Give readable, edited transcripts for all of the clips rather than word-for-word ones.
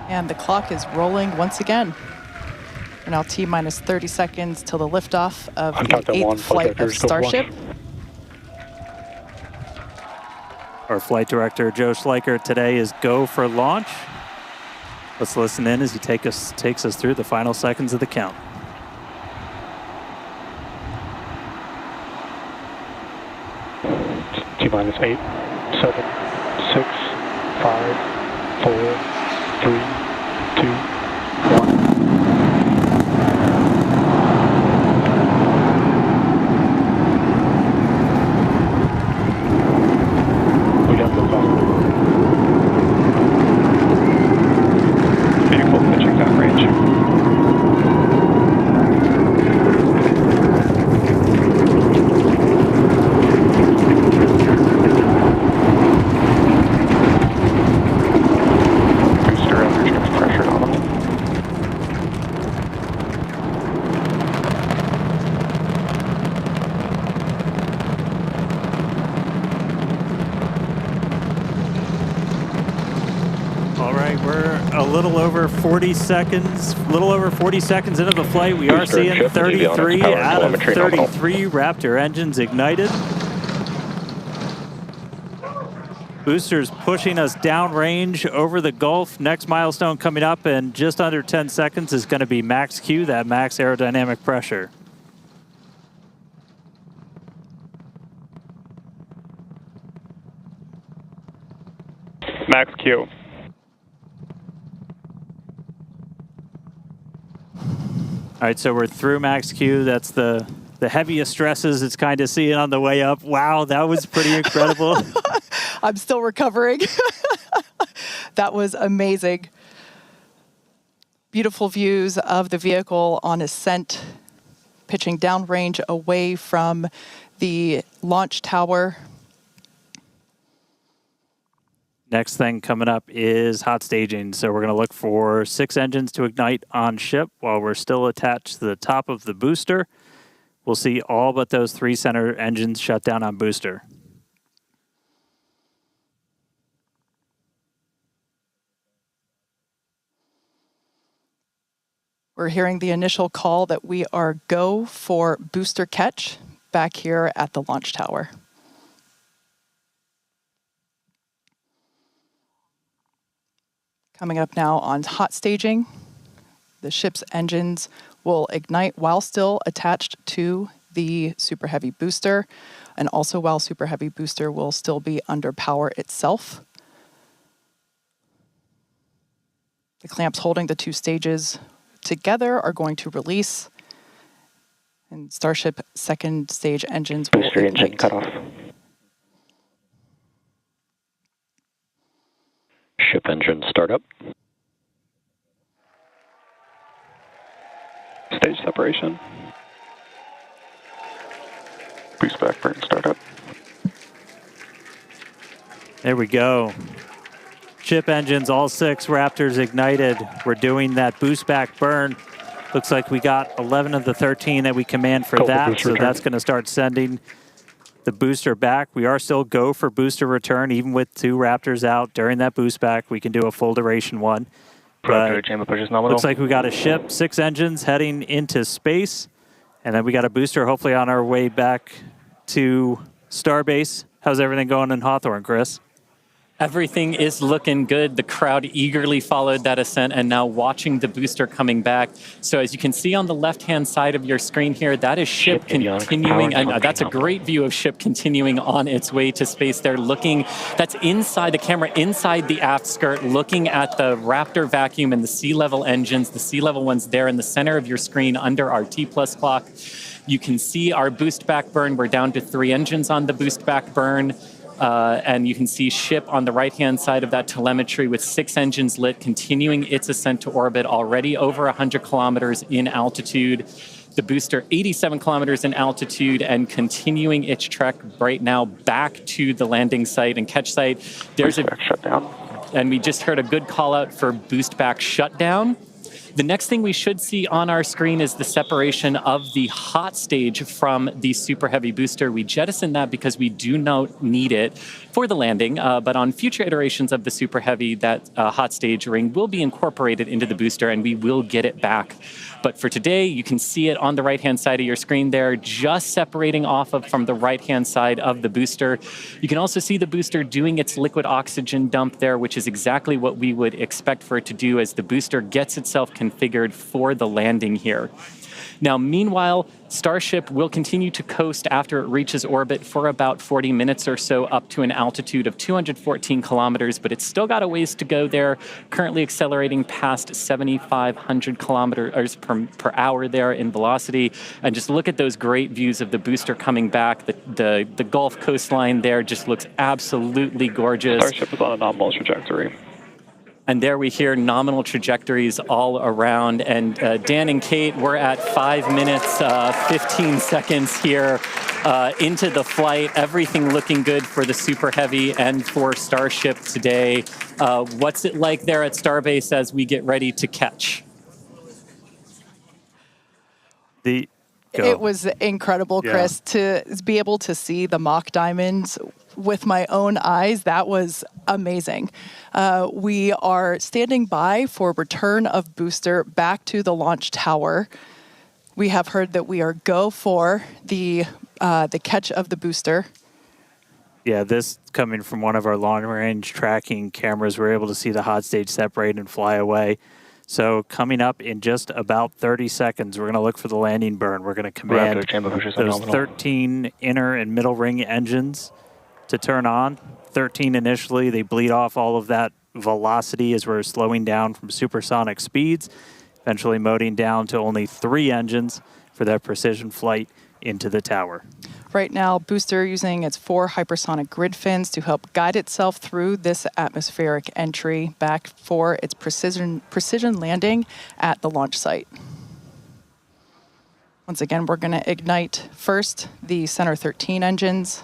And the clock is rolling once again. We're now T-minus 30 seconds till the liftoff of the 8th flight of Starship. Our flight director, Joe Schleicher, today is go for launch. Let's listen in as he takes us through the final seconds of the count. T-minus 8, 7, 6, 5, 4, 3, 2, 1. We got the vehicle pitching down range. A little over 40 seconds into the flight. We are seeing 33 out of 33 Raptor engines ignited. Boosters pushing us downrange over the Gulf. Next milestone coming up in just under 10 seconds is going to be max Q, that max aerodynamic pressure. Max Q. All right, so we're through max Q. That's the heaviest stresses it's kind of seeing on the way up. Wow, that was pretty incredible. I'm still recovering. That was amazing. Beautiful views of the vehicle on ascent, pitching downrange away from the launch tower. Next thing coming up is hot staging. So we're going to look for 6 engines to ignite on ship while we're still attached to the top of the booster. We'll see all but those 3 center engines shut down on booster. We're hearing the initial call that we are go for booster catch back here at the launch tower. Coming up now on hot staging, the ship's engines will ignite while still attached to the Super Heavy booster, and also while Super Heavy booster will still be under power itself. The clamps holding the 2 stages together are going to release, and Starship second stage engines will booster ignite. Engine cut off. Ship engine startup. Stage separation. Boost back burn startup. There we go. Ship engines, all 6 Raptors ignited. We're doing that boost back burn. Looks like we got 11 of the 13 that we command for that, so that's going to start sending the booster back. We are still go for booster return, even with 2 Raptors out during that boost back. We can do a full duration one. But looks like we got a ship, 6 engines heading into space, and then we got a booster hopefully on our way back to Starbase. How's everything going in Hawthorne, Chris? Everything is looking good. The crowd eagerly followed that ascent and now watching the booster coming back. So as you can see on the left-hand side of your screen here, that is ship continuing. And that's a great view of ship continuing on its way to space. They're looking, that's inside the camera, inside the aft skirt, looking at the Raptor vacuum and the sea-level engines, the sea-level ones there in the center of your screen under our T-plus clock. You can see our boost back burn. We're down to 3 engines on the boost back burn. And you can see ship on the right-hand side of that telemetry with 6 engines lit, continuing its ascent to orbit, already over 100 kilometers in altitude. The booster 87 kilometers in altitude and continuing its trek right now back to the landing site and catch site. There's a shutdown. And we just heard a good call out for boost back shutdown. The next thing we should see on our screen is the separation of the hot stage from the Super Heavy booster. We jettisoned that because we do not need it for the landing, but on future iterations of the Super Heavy, that hot stage ring will be incorporated into the booster and we will get it back. But for today, you can see it on the right-hand side of your screen there, just separating off from the right-hand side of the booster. You can also see the booster doing its liquid oxygen dump there, which is exactly what we would expect for it to do as the booster gets itself configured for the landing here. Now, meanwhile, Starship will continue to coast after it reaches orbit for about 40 minutes or so up to an altitude of 214 kilometers, but it's still got a ways to go there, currently accelerating past 7,500 kilometers per hour there in velocity. And just look at those great views of the booster coming back. The Gulf coastline there just looks absolutely gorgeous. Starship is on a nominal trajectory. And there we hear nominal trajectories all around. And Dan and Kate, we're at 5 minutes, 15 seconds here into the flight. Everything looking good for the Super Heavy and for Starship today. What's it like there at Starbase as we get ready to catch? It was incredible, Chris, to be able to see the mock diamonds with my own eyes. That was amazing. We are standing by for return of booster back to the launch tower. We have heard that we are go for the catch of the booster. Yeah, this coming from one of our long-range tracking cameras, we're able to see the hot stage separate and fly away. So coming up in just about 30 seconds, we're going to look for the landing burn. We're going to command those 13 inner and middle ring engines to turn on. 13 initially, they bleed off all of that velocity as we're slowing down from supersonic speeds, eventually moding down to only 3 engines for that precision flight into the tower. Right now, booster using its 4 hypersonic grid fins to help guide itself through this atmospheric entry back for its precision landing at the launch site. Once again, we're going to ignite first the center 13 engines.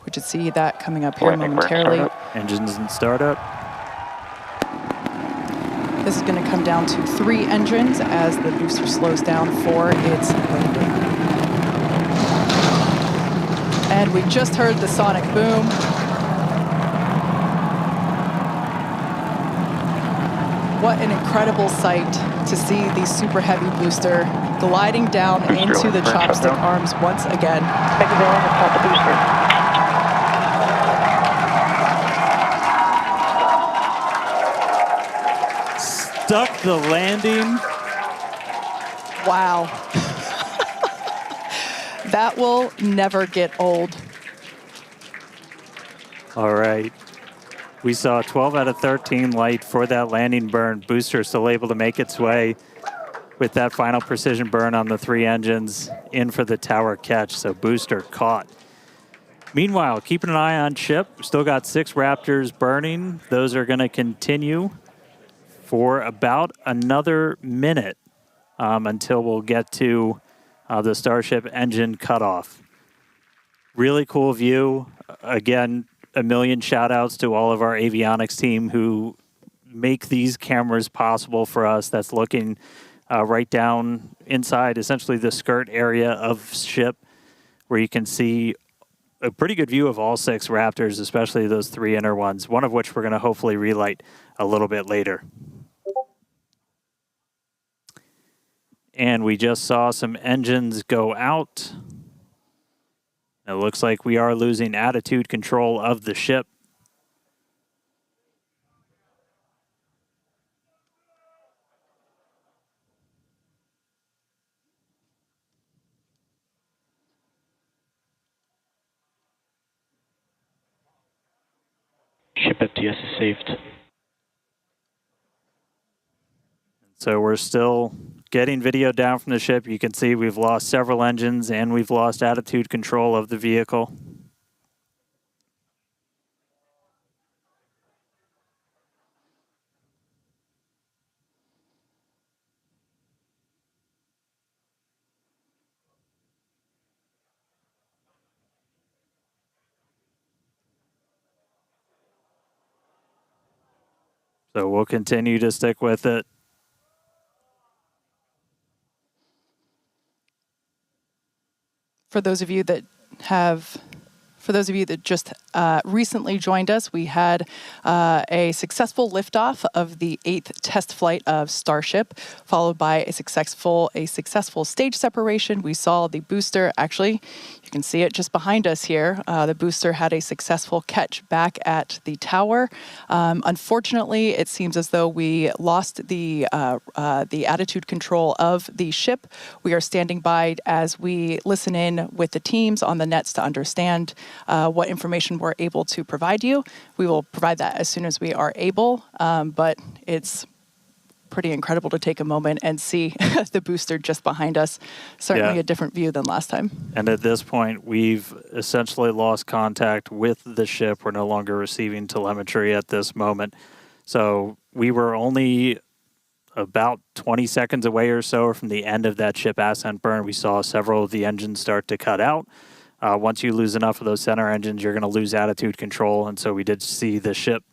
We should see that coming up here momentarily. Engines in startup. This is going to come down to 3 engines as the booster slows down for its landing. And we just heard the sonic boom. What an incredible sight to see the Super Heavy booster gliding down into the chopstick arms once again. Stuck the landing. Wow. That will never get old. All right. We saw 12 out of 13 light for that landing burn. Booster still able to make its way with that final precision burn on the 3 engines in for the tower catch. So booster caught. Meanwhile, keeping an eye on ship. Still got 6 Raptors burning. Those are going to continue for about another minute until we'll get to the Starship engine cutoff. Really cool view. Again, a million shout outs to all of our avionics team who make these cameras possible for us. That's looking right down inside essentially the skirt area of ship where you can see a pretty good view of all 6 Raptors, especially those 3 inner ones, one of which we're going to hopefully relight a little bit later. And we just saw some engines go out. It looks like we are losing attitude control of the ship. Ship FTS is saved. So we're still getting video down from the ship. You can see we've lost several engines and we've lost attitude control of the vehicle. So we'll continue to stick with it. For those of you that just recently joined us, we had a successful liftoff of the 8th test flight of Starship, followed by a successful stage separation. We saw the booster, actually, you can see it just behind us here. The booster had a successful catch back at the tower. Unfortunately, it seems as though we lost the attitude control of the ship. We are standing by as we listen in with the teams on the nets to understand what information we're able to provide you. We will provide that as soon as we are able, but it's pretty incredible to take a moment and see the booster just behind us. Certainly a different view than last time. And at this point, we've essentially lost contact with the ship. We're no longer receiving telemetry at this moment. So we were only about 20 seconds away or so from the end of that ship ascent burn. We saw several of the engines start to cut out. Once you lose enough of those center engines, you're going to lose attitude control. And so we did see the ship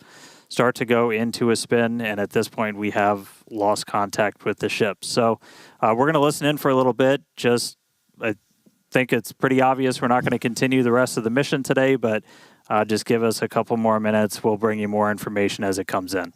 start to go into a spin. And at this point, we have lost contact with the ship. So we're going to listen in for a little bit. I think it's pretty obvious we're not going to continue the rest of the mission today, but just give us a couple more minutes. We'll bring you more information as it comes in.